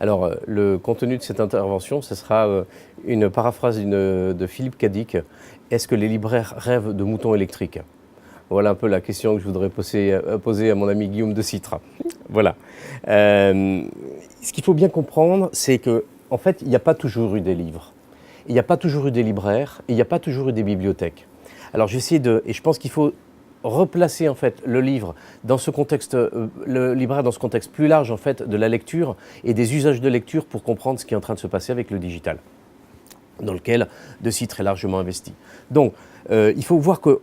Alors, le contenu de cette intervention, ce sera une paraphrase de Philippe Cadic. Est-ce que les libraires rêvent de moutons électriques? Voilà un peu la question que je voudrais poser à mon ami Guillaume de Citre. Voilà. Ce qu'il faut bien comprendre, c'est qu'en fait, il n'y a pas toujours eu des livres. Il n'y a pas toujours eu des libraires, et il n'y a pas toujours eu des bibliothèques. Alors, et je pense qu'il faut replacer en fait le livre dans ce contexte, le libraire dans ce contexte plus large en fait de la lecture et des usages de lecture pour comprendre ce qui est en train de se passer avec le digital, dans lequel De Citre est largement investi. Donc, il faut voir que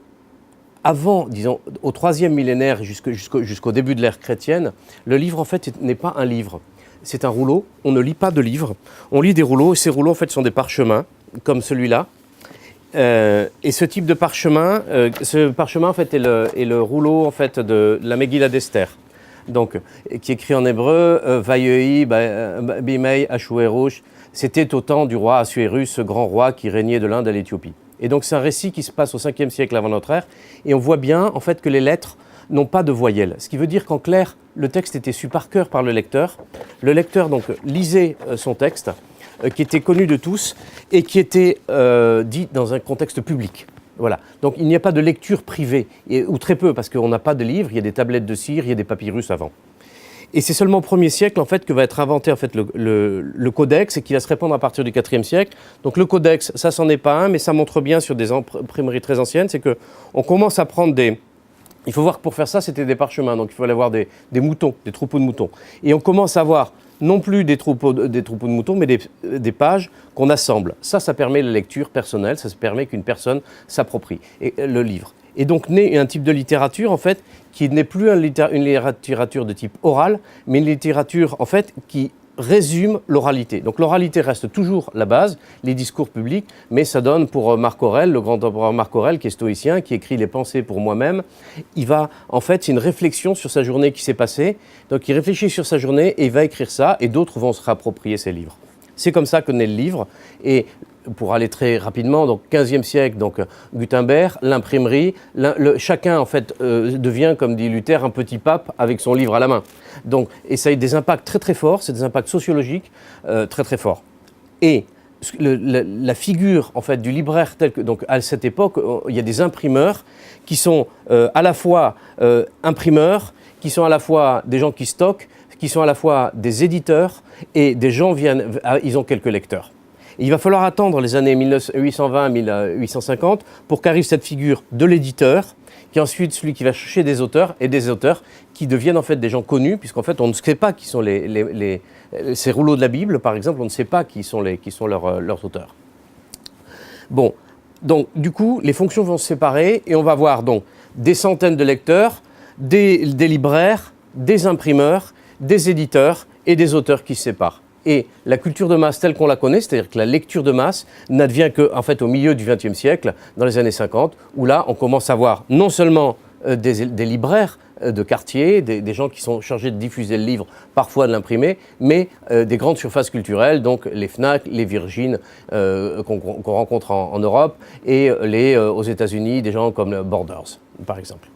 avant, disons, au 3e millénaire jusqu'au début de l'ère chrétienne, le livre en fait n'est pas un livre. C'est un rouleau. On ne lit pas de livres. On lit des rouleaux et ces rouleaux en fait sont des parchemins comme celui-là. Et ce type de parchemin, en fait est le rouleau en fait de la Megillah d'Esther, donc qui est écrit en hébreu Vayehi bimei Achouerouch. C'était au temps du roi Assuérus, ce grand roi qui régnait de l'Inde à l'Éthiopie. Et donc c'est un récit qui se passe au 5e siècle avant notre ère, et on voit bien en fait que les lettres n'ont pas de voyelles, ce qui veut dire qu'en clair le texte était su par cœur par le lecteur. Le lecteur donc lisait son texte, qui était connu de tous et qui était dit dans un contexte public. Voilà. Donc il n'y a pas de lecture privée, ou très peu, parce qu'on n'a pas de livres, il y a des tablettes de cire, il y a des papyrus avant. Et c'est seulement au 1er siècle en fait, que va être inventé en fait, le codex, et qui va se répandre à partir du 4e siècle. Donc le codex, ça c'en est pas un, mais ça montre bien sur des imprimeries très anciennes, c'est qu'on commence à prendre des... Il faut voir que pour faire ça, c'était des parchemins, donc il fallait avoir des moutons, des troupeaux de moutons. Et on commence à avoir non plus des troupeaux de moutons, mais des pages qu'on assemble. Ça permet la lecture personnelle, ça permet qu'une personne s'approprie le livre. Et donc naît un type de littérature, en fait, qui n'est plus une littérature de type oral, mais une littérature, en fait, qui résume l'oralité. Donc l'oralité reste toujours la base, les discours publics, mais ça donne pour Marc Aurèle, le grand empereur Marc Aurèle, qui est stoïcien, qui écrit Les Pensées pour moi-même, en fait, c'est une réflexion sur sa journée qui s'est passée, donc il réfléchit sur sa journée et il va écrire ça, et d'autres vont se réapproprier ces livres. C'est comme ça que naît le livre, et pour aller très rapidement, donc 15e siècle, donc Gutenberg, l'imprimerie, chacun en fait devient, comme dit Luther, un petit pape avec son livre à la main. Donc, et ça a eu des impacts très très forts, c'est des impacts sociologiques très très forts. Et la figure en fait du libraire tel que, donc à cette époque, il y a des imprimeurs qui sont à la fois imprimeurs, qui sont à la fois des gens qui stockent, qui sont à la fois des éditeurs, et des gens ils ont quelques lecteurs. Et il va falloir attendre les années 1820-1850 pour qu'arrive cette figure de l'éditeur, qui est ensuite celui qui va chercher des auteurs, et des auteurs qui deviennent en fait des gens connus, puisqu'en fait on ne sait pas qui sont ces rouleaux de la Bible, par exemple, on ne sait pas qui sont leurs auteurs. Bon, donc du coup, les fonctions vont se séparer, et on va voir donc des centaines de lecteurs, des libraires, des imprimeurs, des éditeurs et des auteurs qui se séparent. Et la culture de masse telle qu'on la connaît, c'est-à-dire que la lecture de masse n'advient qu'en fait au milieu du XXe siècle, dans les années 50, où là on commence à voir non seulement des libraires de quartier, des gens qui sont chargés de diffuser le livre, parfois de l'imprimer, mais des grandes surfaces culturelles, donc les Fnac, les Virgin qu'on rencontre en Europe, et aux États-Unis, des gens comme Borders, par exemple.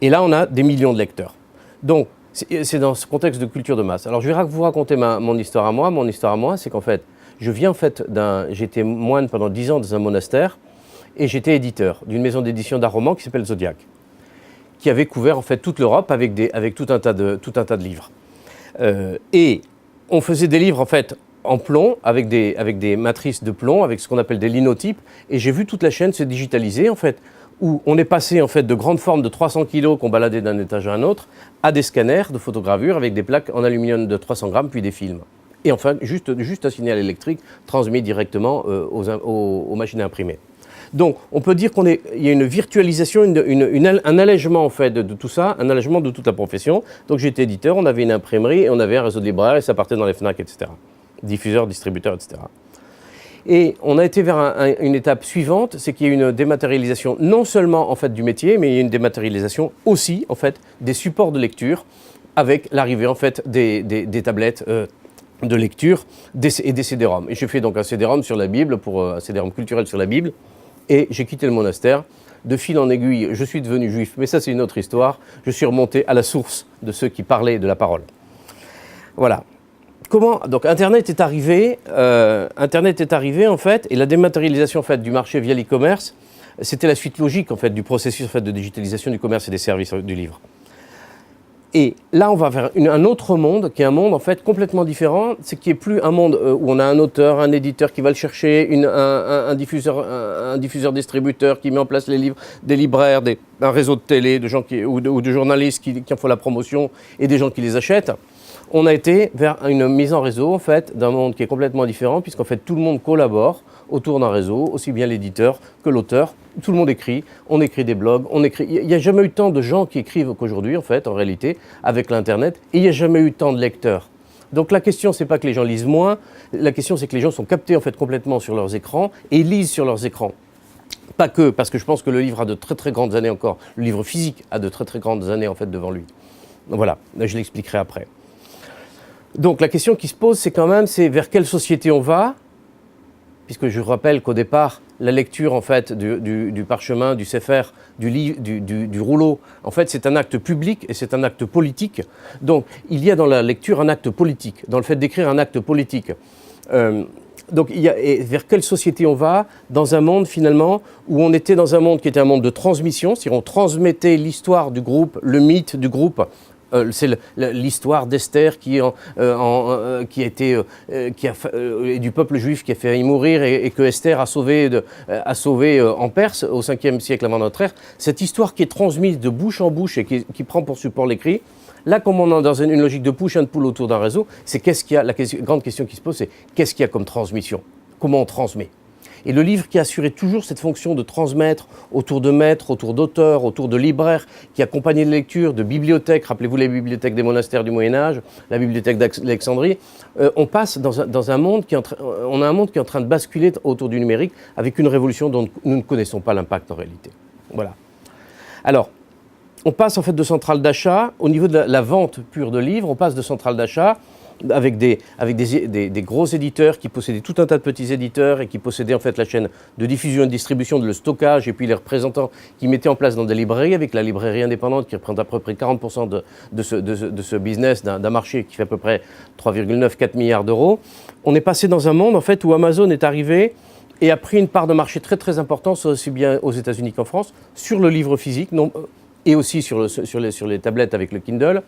Et là on a des millions de lecteurs. Donc c'est dans ce contexte de culture de masse. Alors je vais vous raconter mon histoire à moi. Mon histoire à moi, c'est qu'en fait, j'étais moine pendant 10 ans dans un monastère, et j'étais éditeur d'une maison d'édition d'art roman qui s'appelle Zodiac, qui avait couvert en fait toute l'Europe avec tout un tas de livres. Et on faisait des livres en fait en plomb, avec des matrices de plomb, avec ce qu'on appelle des linotypes, et j'ai vu toute la chaîne se digitaliser en fait, où on est passé en fait de grandes formes de 300 kg qu'on baladait d'un étage à un autre, à des scanners de photogravure avec des plaques en aluminium de 300 grammes, puis des films. Et enfin, juste un signal électrique transmis directement aux machines à imprimer. Donc, on peut dire qu'il y a une virtualisation, un allègement en fait de tout ça, un allègement de toute la profession. Donc, j'étais éditeur, on avait une imprimerie et on avait un réseau de libraires et ça partait dans les Fnac, etc. Diffuseurs, distributeurs, etc. Et on a été vers une étape suivante, c'est qu'il y a une dématérialisation non seulement en fait du métier, mais il y a une dématérialisation aussi en fait des supports de lecture, avec l'arrivée en fait des tablettes de lecture et des CD-ROM. Et j'ai fait donc un CD-ROM sur la Bible, un CD-ROM culturel sur la Bible, et j'ai quitté le monastère. De fil en aiguille, je suis devenu juif, mais ça c'est une autre histoire. Je suis remonté à la source de ceux qui parlaient de la parole. Voilà. Donc Internet est arrivé en fait, et la dématérialisation en fait du marché via l'e-commerce, c'était la suite logique en fait du processus en fait de digitalisation du commerce et des services du livre. Et là, on va vers un autre monde, qui est un monde en fait complètement différent, c'est qui est plus un monde où on a un auteur, un éditeur qui va le chercher, un diffuseur-distributeur qui met en place les livres, des libraires, un réseau de télé, de gens ou de journalistes qui en font la promotion et des gens qui les achètent. On a été vers une mise en réseau en fait d'un monde qui est complètement différent, puisqu'en fait tout le monde collabore autour d'un réseau, aussi bien l'éditeur que l'auteur. Tout le monde écrit, on écrit des blogs, il n'y a jamais eu tant de gens qui écrivent qu'aujourd'hui en fait, en réalité, avec l'internet, et il n'y a jamais eu tant de lecteurs. Donc la question, c'est pas que les gens lisent moins, la question c'est que les gens sont captés en fait complètement sur leurs écrans et lisent sur leurs écrans. Pas que, parce que je pense que le livre a de très très grandes années encore, le livre physique a de très très grandes années en fait devant lui. Donc voilà, je l'expliquerai après. Donc la question qui se pose, c'est quand même, c'est vers quelle société on va, puisque je rappelle qu'au départ, la lecture en fait du parchemin, du sefer, du rouleau, en fait c'est un acte public et c'est un acte politique. Donc il y a dans la lecture un acte politique, dans le fait d'écrire un acte politique. Donc vers quelle société on va dans un monde finalement où on était dans un monde qui était un monde de transmission, c'est-à-dire on transmettait l'histoire du groupe, le mythe du groupe. C'est l'histoire d'Esther et du peuple juif qui a failli mourir et que Esther a sauvé en Perse au 5e siècle avant notre ère. Cette histoire qui est transmise de bouche en bouche et qui prend pour support l'écrit. Là, comme on est dans une logique de push and pull autour d'un réseau, c'est la grande question qui se pose, c'est qu'est-ce qu'il y a comme transmission? Comment on transmet? Et le livre qui a assuré toujours cette fonction de transmettre autour de maîtres, autour d'auteurs, autour de libraires, qui accompagnaient les lectures, de bibliothèques, rappelez-vous les bibliothèques des monastères du Moyen-Âge, la bibliothèque d'Alexandrie, on passe dans un monde on a un monde qui est en train de basculer autour du numérique avec une révolution dont nous ne connaissons pas l'impact en réalité. Voilà. Alors, on passe en fait de centrales d'achat, au niveau de la vente pure de livres, on passe de centrales d'achat avec des gros éditeurs qui possédaient tout un tas de petits éditeurs et qui possédaient en fait la chaîne de diffusion et de distribution, de le stockage, et puis les représentants qui mettaient en place dans des librairies, avec la librairie indépendante qui représente à peu près 40% de ce business d'un marché qui fait à peu près 3,9-4 milliards d'euros. On est passé dans un monde en fait où Amazon est arrivé et a pris une part de marché très très importante, aussi bien aux États-Unis qu'en France, sur le livre physique et aussi sur les tablettes avec le Kindle.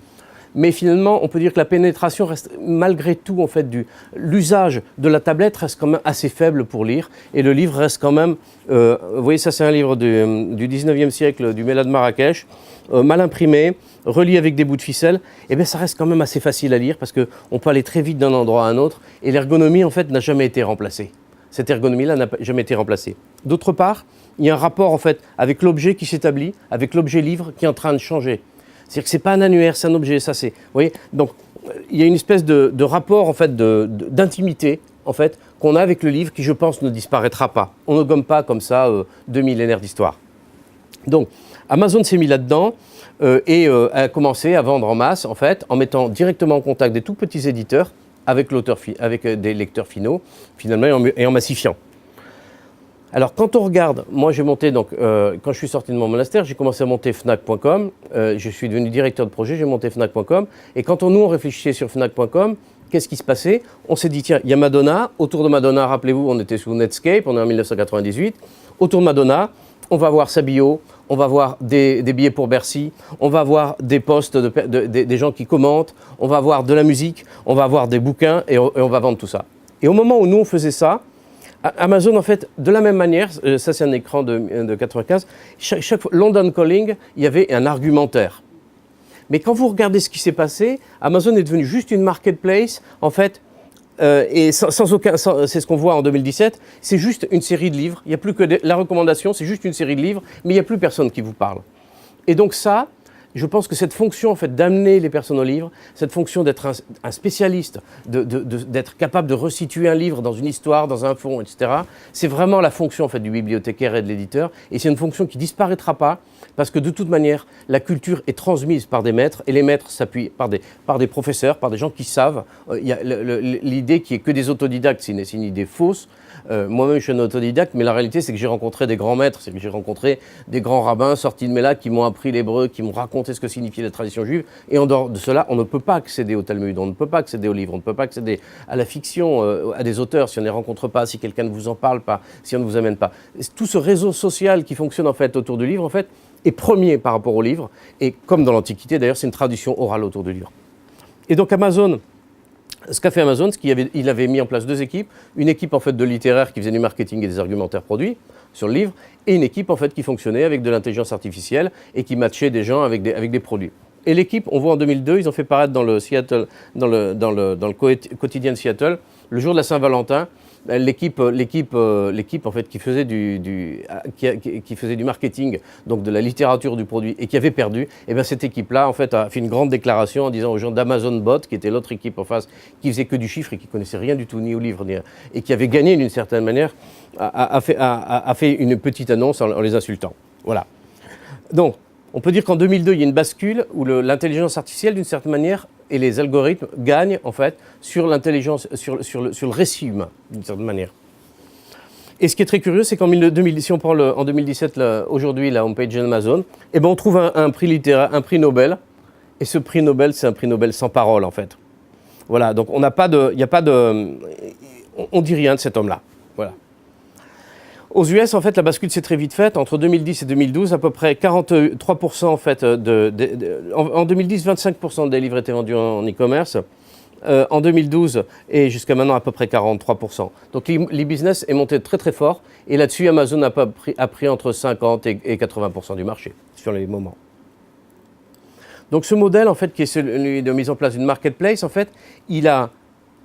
Mais finalement, on peut dire que la pénétration reste, malgré tout, en fait, l'usage de la tablette reste quand même assez faible pour lire. Et le livre reste quand même, vous voyez, ça c'est un livre du 19e siècle, du Mellah de Marrakech, mal imprimé, relié avec des bouts de ficelle. Et bien ça reste quand même assez facile à lire parce qu'on peut aller très vite d'un endroit à un autre. Et l'ergonomie, en fait, n'a jamais été remplacée. Cette ergonomie-là n'a jamais été remplacée. D'autre part, il y a un rapport, en fait, avec l'objet qui s'établit, avec l'objet livre qui est en train de changer. C'est-à-dire que ce n'est pas un annuaire, c'est un objet, ça c'est... Vous voyez, donc il y a une espèce de rapport en fait, d'intimité en fait, qu'on a avec le livre qui, je pense, ne disparaîtra pas. On ne gomme pas comme ça 2 millénaires d'histoire. Donc Amazon s'est mis là-dedans et a commencé à vendre en masse, en fait, en mettant directement en contact des tout petits éditeurs avec des lecteurs finaux, finalement, et en massifiant. Alors, quand on regarde, moi j'ai monté, donc, quand je suis sorti de mon monastère, j'ai commencé à monter Fnac.com, je suis devenu directeur de projet, j'ai monté Fnac.com, et quand on réfléchissait sur Fnac.com, qu'est-ce qui se passait? On s'est dit, tiens, il y a Madonna, autour de Madonna, rappelez-vous, on était sous Netscape, on est en 1998, autour de Madonna, on va voir sa bio, on va voir des billets pour Bercy, on va voir des posts, des gens qui commentent, on va voir de la musique, on va voir des bouquins, et on va vendre tout ça. Et au moment où nous on faisait ça, Amazon, en fait, de la même manière, ça c'est un écran de 95, chaque fois, London Calling, il y avait un argumentaire. Mais quand vous regardez ce qui s'est passé, Amazon est devenu juste une marketplace, en fait, et c'est ce qu'on voit en 2017, c'est juste une série de livres, il n'y a plus que la recommandation, c'est juste une série de livres, mais il n'y a plus personne qui vous parle. Et donc ça, je pense que cette fonction en fait, d'amener les personnes au livre, cette fonction d'être un spécialiste, d'être capable de resituer un livre dans une histoire, dans un fond, etc., c'est vraiment la fonction en fait, du bibliothécaire et de l'éditeur. Et c'est une fonction qui ne disparaîtra pas parce que de toute manière, la culture est transmise par des maîtres et les maîtres s'appuient par des professeurs, par des gens qui savent. Il y a l'idée qui est que des autodidactes, c'est une idée fausse. moi-même, je suis un autodidacte, mais la réalité, c'est que j'ai rencontré des grands maîtres, c'est que j'ai rencontré des grands rabbins sortis de mes lacs qui m'ont appris l'hébreu, qui m'ont raconté ce que signifiait la tradition juive. Et en dehors de cela, on ne peut pas accéder au Talmud, on ne peut pas accéder aux livres, on ne peut pas accéder à la fiction, à des auteurs, si on ne les rencontre pas, si quelqu'un ne vous en parle pas, si on ne vous amène pas. Tout ce réseau social qui fonctionne en fait autour du livre, en fait, est premier par rapport au livre. Et comme dans l'Antiquité, d'ailleurs, c'est une tradition orale autour du livre. Et donc Amazon, ce qu'a fait Amazon, c'est qu'il avait mis en place deux équipes. Une équipe en fait de littéraires qui faisait du marketing et des argumentaires produits sur le livre, et une équipe en fait qui fonctionnait avec de l'intelligence artificielle et qui matchait des gens avec des produits. Et l'équipe, on voit en 2002, ils ont fait paraître dans le Seattle, dans le quotidien de Seattle, le jour de la Saint-Valentin, l'équipe en fait qui faisait qui faisait du marketing, donc de la littérature du produit, et qui avait perdu, et bien cette équipe-là en fait a fait une grande déclaration en disant aux gens d'Amazon Bot, qui était l'autre équipe en face, qui faisait que du chiffre et qui connaissait rien du tout ni au livre, et qui avait gagné d'une certaine manière, a fait une petite annonce en les insultant. Voilà. Donc, on peut dire qu'en 2002, il y a une bascule où l'intelligence artificielle, d'une certaine manière, et les algorithmes gagnent en fait sur l'intelligence, sur le récit humain, d'une certaine manière. Et ce qui est très curieux, c'est qu'en si on prend en 2017, aujourd'hui, la homepage d'Amazon, eh ben, on trouve un prix littéraire, un prix Nobel. Et ce prix Nobel, c'est un prix Nobel sans parole, en fait. Voilà, donc on n'a pas de, il n'y a pas de, on dit rien de cet homme-là. Voilà. Aux US, en fait, la bascule s'est très vite faite. Entre 2010 et 2012, à peu près 43% en fait, en 2010, 25% des livres étaient vendus en e-commerce. En 2012 et jusqu'à maintenant à peu près 43%. Donc l'e-business est monté très très fort et là-dessus Amazon a pris entre 50 et 80% du marché sur les moments. Donc ce modèle en fait qui est celui de mise en place d'une marketplace, en fait, il a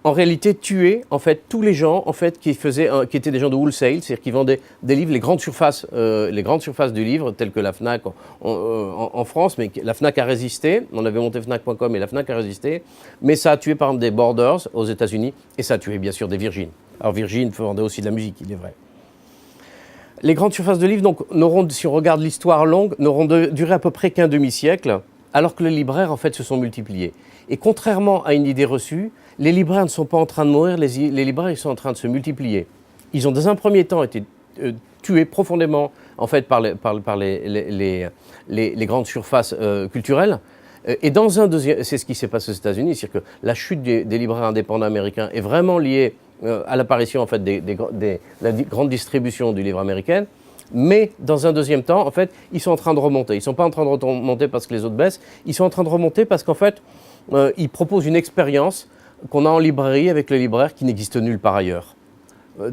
en réalité tué en fait tous les gens en fait qui étaient des gens de wholesale, c'est-à-dire qui vendaient des livres, les grandes surfaces du livre telles que la Fnac en France, mais la Fnac a résisté. On avait monté Fnac.com et la Fnac a résisté, mais ça a tué par exemple des Borders aux États-Unis et ça a tué bien sûr des Virgin. Alors Virgin vendait aussi de la musique, il est vrai. Les grandes surfaces de livres, donc, si on regarde l'histoire longue, n'auront duré à peu près qu'un demi-siècle, alors que les libraires en fait se sont multipliés. Et contrairement à une idée reçue, les libraires ne sont pas en train de mourir, les libraires ils sont en train de se multiplier. Ils ont dans un premier temps été tués profondément en fait, par les grandes surfaces culturelles. Et dans un deuxième, c'est ce qui s'est passé aux États-Unis, c'est-à-dire que la chute des libraires indépendants américains est vraiment liée à l'apparition en fait, de la grande distribution du livre américain. Mais dans un deuxième temps, en fait, ils sont en train de remonter. Ils ne sont pas en train de remonter parce que les autres baissent, ils sont en train de remonter parce qu'en fait, ils proposent une expérience qu'on a en librairie avec le libraire qui n'existe nulle part ailleurs,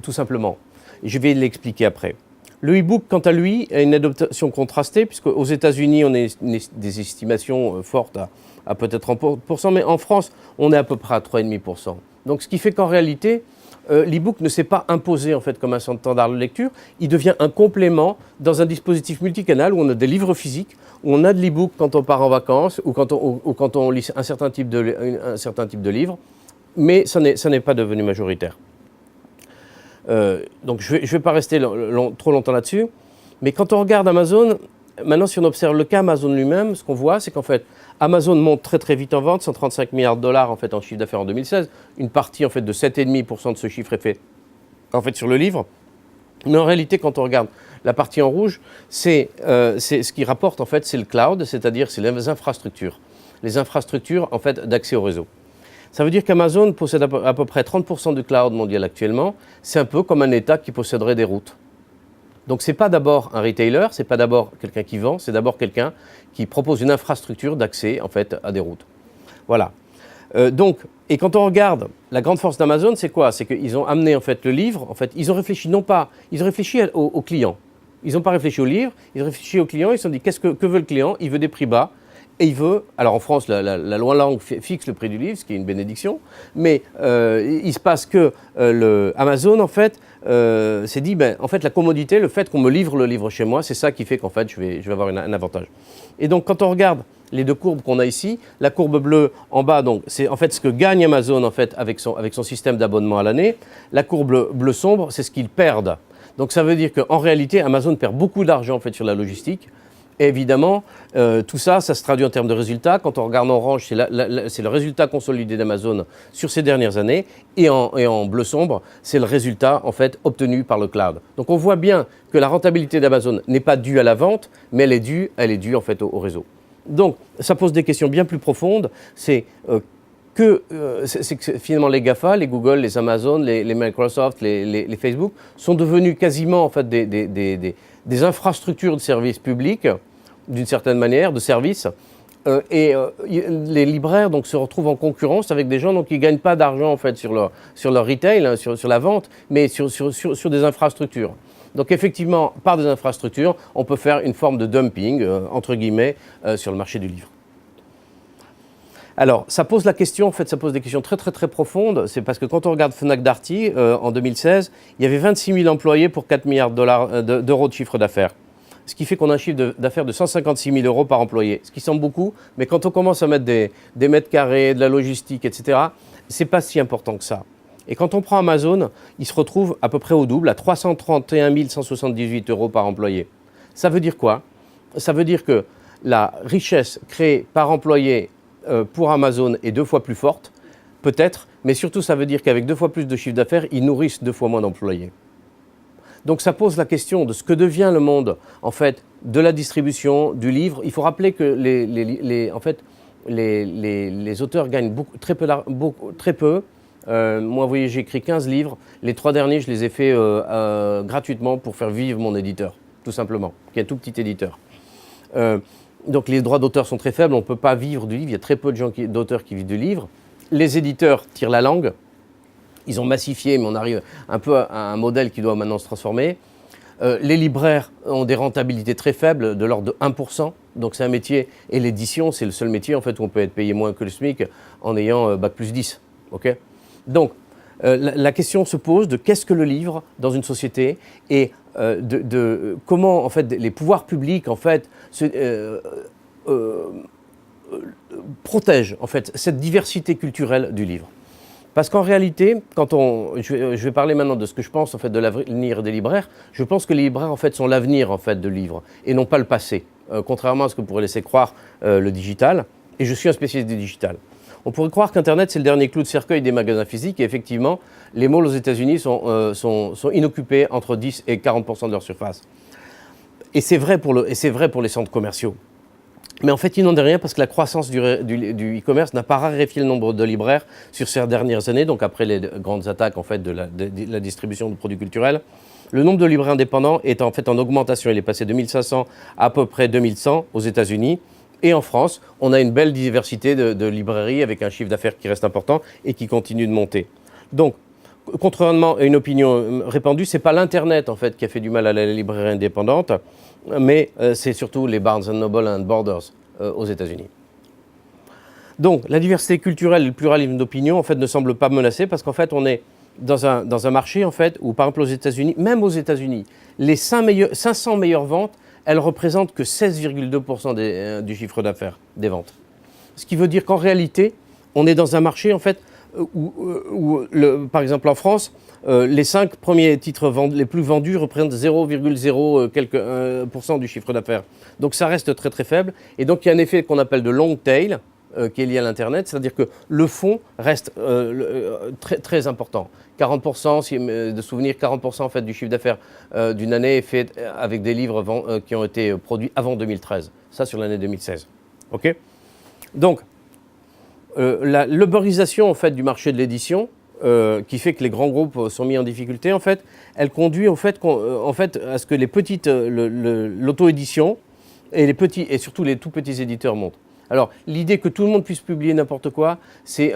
tout simplement. Je vais l'expliquer après. Le e-book, quant à lui, a une adoption contrastée, puisque aux États-Unis, on a des estimations fortes à peut-être 30%, mais en France, on est à peu près à 3,5%. Donc, ce qui fait qu'en réalité, l'e-book ne s'est pas imposé en fait, comme un standard de lecture, il devient un complément dans un dispositif multicanal où on a des livres physiques, où on a de l'e-book quand on part en vacances ou quand on lit un certain type de livre, mais ça n'est pas devenu majoritaire. Donc je vais pas rester trop longtemps là-dessus, mais quand on regarde Amazon, maintenant si on observe le cas Amazon lui-même, ce qu'on voit c'est qu'en fait Amazon monte très très vite en vente, 135 milliards de dollars en fait en chiffre d'affaires en 2016, une partie en fait de 7,5% de ce chiffre est fait en fait sur le livre, mais en réalité quand on regarde la partie en rouge, c'est ce qui rapporte en fait c'est le cloud, c'est-à-dire c'est les infrastructures en fait d'accès au réseau. Ça veut dire qu'Amazon possède à peu près 30% du cloud mondial actuellement. C'est un peu comme un État qui posséderait des routes. Donc ce n'est pas d'abord un retailer, ce n'est pas d'abord quelqu'un qui vend, c'est d'abord quelqu'un qui propose une infrastructure d'accès en fait, à des routes. Voilà. Et quand on regarde la grande force d'Amazon, c'est quoi? C'est qu'ils ont amené en fait, le livre, en fait, ils ont réfléchi ils ont réfléchi au client. Ils n'ont pas réfléchi au livre, ils ont réfléchi au client, ils se sont dit que veut le client? Il veut des prix bas. Et il veut, alors en France, la loi Lang fixe le prix du livre, ce qui est une bénédiction, mais il se passe que Amazon, en fait, s'est dit, en fait, la commodité, le fait qu'on me livre le livre chez moi, c'est ça qui fait qu'en fait, je vais avoir un avantage. Et donc, quand on regarde les deux courbes qu'on a ici, la courbe bleue en bas, donc, c'est en fait ce que gagne Amazon, en fait, avec son système d'abonnement à l'année. La courbe bleu sombre, c'est ce qu'ils perdent. Donc, ça veut dire qu'en réalité, Amazon perd beaucoup d'argent, en fait, sur la logistique. Et évidemment, tout ça, ça se traduit en termes de résultats. Quand on regarde en orange, c'est le résultat consolidé d'Amazon sur ces dernières années. Et en bleu sombre, c'est le résultat en fait obtenu par le cloud. Donc on voit bien que la rentabilité d'Amazon n'est pas due à la vente, mais elle est due en fait au réseau. Donc ça pose des questions bien plus profondes. C'est que finalement les GAFA, les Google, les Amazon, les Microsoft, les Facebook sont devenus quasiment en fait des infrastructures de services publics, d'une certaine manière, de services. Les libraires donc, se retrouvent en concurrence avec des gens donc, qui ne gagnent pas d'argent en fait, sur leur retail, hein, sur la vente, mais sur des infrastructures. Donc effectivement, par des infrastructures, on peut faire une forme de dumping, entre guillemets, sur le marché du livre. Alors, ça pose la question, en fait, ça pose des questions très, très, très profondes. C'est parce que quand on regarde Fnac Darty, en 2016, il y avait 26 000 employés pour 4 milliards d'euros de chiffre d'affaires. Ce qui fait qu'on a un chiffre d'affaires de 156 000 euros par employé. Ce qui semble beaucoup, mais quand on commence à mettre des mètres carrés, de la logistique, etc., c'est pas si important que ça. Et quand on prend Amazon, il se retrouve à peu près au double, à 331 178 euros par employé. Ça veut dire quoi? Ça veut dire que la richesse créée par employé pour Amazon est 2 fois plus forte, peut-être, mais surtout ça veut dire qu'avec 2 fois plus de chiffre d'affaires, ils nourrissent 2 fois moins d'employés. Donc ça pose la question de ce que devient le monde, en fait, de la distribution, du livre. Il faut rappeler que les auteurs gagnent très peu. Moi, vous voyez, j'ai écrit 15 livres. Les 3 derniers, je les ai faits gratuitement pour faire vivre mon éditeur, tout simplement, qui est un tout petit éditeur. Donc les droits d'auteur sont très faibles, on ne peut pas vivre du livre, il y a très peu d'auteurs qui vivent du livre. Les éditeurs tirent la langue, ils ont massifié, mais on arrive un peu à un modèle qui doit maintenant se transformer. Les libraires ont des rentabilités très faibles, de l'ordre de 1%, donc c'est un métier, et l'édition, c'est le seul métier en fait, où on peut être payé moins que le SMIC en ayant Bac plus 10. Okay, donc la question se pose de qu'est-ce que le livre dans une société et de comment en fait les pouvoirs publics en fait protègent en fait cette diversité culturelle du livre. Parce qu'en réalité, je vais parler maintenant de ce que je pense en fait de l'avenir des libraires. Je pense que les libraires en fait sont l'avenir en fait de livres et non pas le passé, contrairement à ce que pourrait laisser croire le digital. Et je suis un spécialiste du digital. On pourrait croire qu'Internet, c'est le dernier clou de cercueil des magasins physiques. Et effectivement, les malls aux États-Unis sont inoccupés entre 10 et 40% de leur surface. Et c'est vrai pour les centres commerciaux. Mais en fait, il n'en est rien parce que la croissance du e-commerce n'a pas raréfié le nombre de libraires sur ces dernières années, donc après les grandes attaques en fait, de la distribution de produits culturels. Le nombre de libraires indépendants est en fait en augmentation. Il est passé de 1500 à peu près 2100 aux États-Unis. Et en France, on a une belle diversité de librairies avec un chiffre d'affaires qui reste important et qui continue de monter. Donc, contrairement à une opinion répandue, ce n'est pas l'Internet en fait, qui a fait du mal à la librairie indépendante, mais c'est surtout les Barnes & Noble and Borders aux États-Unis. Donc, la diversité culturelle et le pluralisme d'opinion en fait, ne semblent pas menacés parce qu'en fait, on est dans un marché en fait, où, par exemple, aux États-Unis, même aux États-Unis, les 500 meilleures ventes, elles représentent que 16,2% du chiffre d'affaires des ventes. Ce qui veut dire qu'en réalité, on est dans un marché en fait, où par exemple en France, les 5 premiers titres les plus vendus représentent 0,0 quelques % du chiffre d'affaires. Donc ça reste très très faible. Et donc il y a un effet qu'on appelle de long tail qui est lié à l'Internet, c'est-à-dire que le fond reste très, très important. 40%, de souvenirs, 40% en fait, du chiffre d'affaires d'une année est fait avec des livres qui ont été produits avant 2013. Ça sur l'année 2016. Okay, donc, l'uberisation en fait, du marché de l'édition, qui fait que les grands groupes sont mis en difficulté, en fait, elle conduit en fait, à ce que les petites, l'auto-édition et surtout les tout petits éditeurs montent. Alors, l'idée que tout le monde puisse publier n'importe quoi, c'est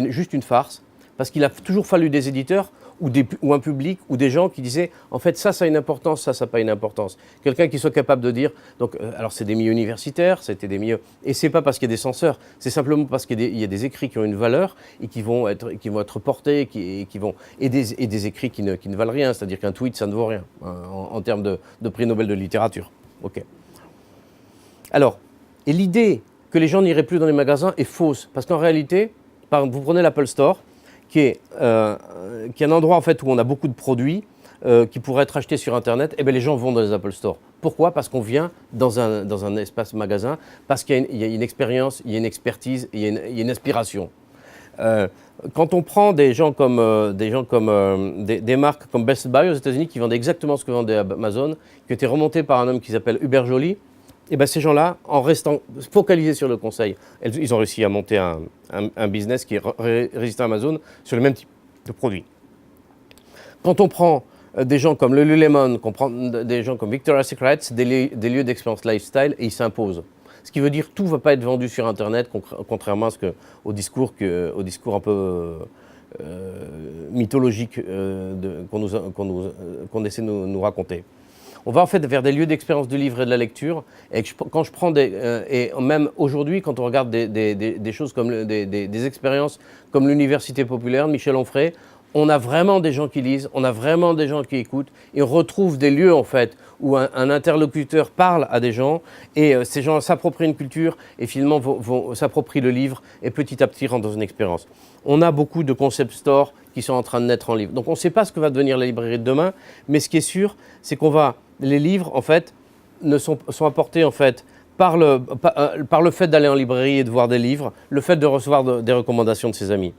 juste une farce, parce qu'il a toujours fallu des éditeurs ou un public ou des gens qui disaient en fait ça a une importance, ça n'a pas une importance. Quelqu'un qui soit capable de dire, donc, alors c'est des milieux universitaires, c'était des milieux, et c'est pas parce qu'il y a des censeurs, c'est simplement parce qu'il y a des écrits qui ont une valeur et qui vont être portés et des écrits qui ne valent rien, c'est-à-dire qu'un tweet ça ne vaut rien en termes de prix Nobel de littérature. Okay. Alors, et l'idée que les gens n'iraient plus dans les magasins est fausse, parce qu'en réalité, par exemple, vous prenez l'Apple Store, qui est un endroit en fait, où on a beaucoup de produits qui pourraient être achetés sur Internet, et bien les gens vont dans les Apple Store. Pourquoi? Parce qu'on vient dans un espace magasin, parce qu'il y a une expérience, il y a une expertise, il y a une inspiration. Quand on prend des marques comme Best Buy aux États-Unis qui vendent exactement ce que vendait Amazon, qui étaient remontés par un homme qui s'appelle Hubert Joly, et bien ces gens-là, en restant focalisés sur le conseil, ils ont réussi à monter un business qui est résistant à Amazon sur le même type de produit. Quand on prend des gens comme le Lululemon, qu'on prend des gens comme Victoria's Secret, c'est des lieux d'expérience lifestyle et ils s'imposent. Ce qui veut dire que tout ne va pas être vendu sur Internet, contrairement à au discours un peu mythologique qu'on essaie de nous raconter. On va en fait vers des lieux d'expérience du livre et de la lecture. Et quand je prends et même aujourd'hui, quand on regarde des choses comme des expériences comme l'Université populaire, Michel Onfray, on a vraiment des gens qui lisent, on a vraiment des gens qui écoutent, et on retrouve des lieux en fait où un interlocuteur parle à des gens, et ces gens s'approprient une culture et finalement vont s'approprient le livre et petit à petit rentrent dans une expérience. On a beaucoup de concept stores qui sont en train de naître en livre. Donc on ne sait pas ce que va devenir la librairie de demain, mais ce qui est sûr, c'est les livres en fait sont apportés en fait par le fait d'aller en librairie et de voir des livres, le fait de recevoir des recommandations de ses amis.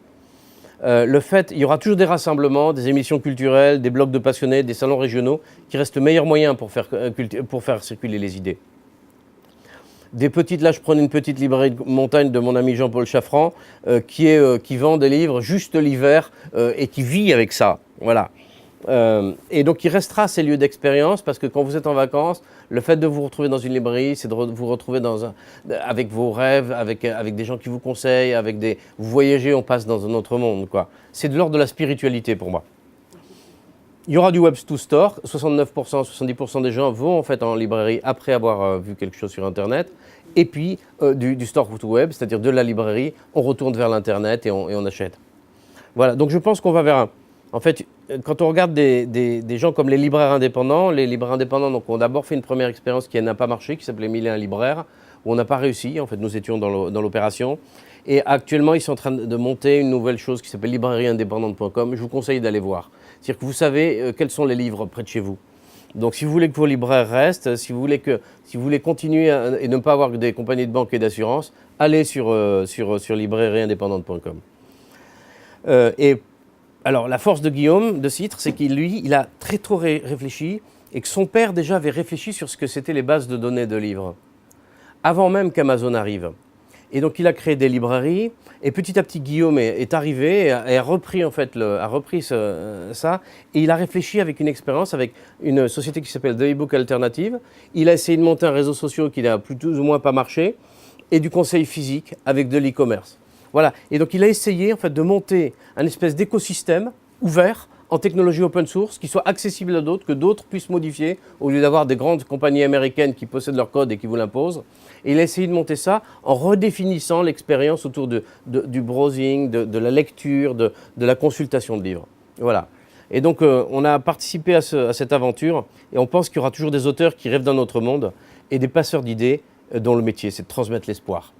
Il y aura toujours des rassemblements, des émissions culturelles, des blogs de passionnés, des salons régionaux qui restent le meilleur moyen pour faire circuler les idées. Là je prenais une petite librairie de montagne de mon ami Jean-Paul Chaffran qui vend des livres juste l'hiver et qui vit avec ça. Voilà. Et donc il restera ces lieux d'expérience parce que quand vous êtes en vacances, le fait de vous retrouver dans une librairie, c'est de vous retrouver avec vos rêves, avec des gens qui vous conseillent, vous voyagez, on passe dans un autre monde, quoi. C'est de l'ordre de la spiritualité pour moi. Il y aura du Web to Store, 69%, 70% des gens vont en fait en librairie après avoir vu quelque chose sur Internet. Et puis du Store to Web, c'est-à-dire de la librairie, on retourne vers l'Internet et on achète. Voilà, donc je pense qu'on va vers en fait, quand on regarde des gens comme les libraires indépendants donc, ont d'abord fait une première expérience qui n'a pas marché, qui s'appelait 1001 libraires, où on n'a pas réussi. En fait, nous étions dans l'opération. Et actuellement, ils sont en train de monter une nouvelle chose qui s'appelle librairieindépendante.com. Je vous conseille d'aller voir. C'est-à-dire que vous savez quels sont les livres près de chez vous. Donc, si vous voulez que vos libraires restent, si vous voulez continuer et ne pas avoir des compagnies de banque et d'assurance, allez sur librairieindépendante.com. Alors, la force de Guillaume de Citre, c'est il a très tôt réfléchi et que son père déjà avait réfléchi sur ce que c'était les bases de données de livres, avant même qu'Amazon arrive. Et donc, il a créé des librairies et petit à petit, Guillaume est arrivé et a repris ça et il a réfléchi avec une expérience, avec une société qui s'appelle The eBook Alternative. Il a essayé de monter un réseau social qui n'a plus ou moins pas marché et du conseil physique avec de l'e-commerce. Voilà. Et donc, il a essayé en fait, de monter un espèce d'écosystème ouvert en technologie open source qui soit accessible à d'autres, que d'autres puissent modifier au lieu d'avoir des grandes compagnies américaines qui possèdent leur code et qui vous l'imposent. Et il a essayé de monter ça en redéfinissant l'expérience autour du browsing, de la lecture, de la consultation de livres. Voilà. Et donc, on a participé à cette aventure et on pense qu'il y aura toujours des auteurs qui rêvent d'un autre monde et des passeurs d'idées dont le métier, c'est de transmettre l'espoir.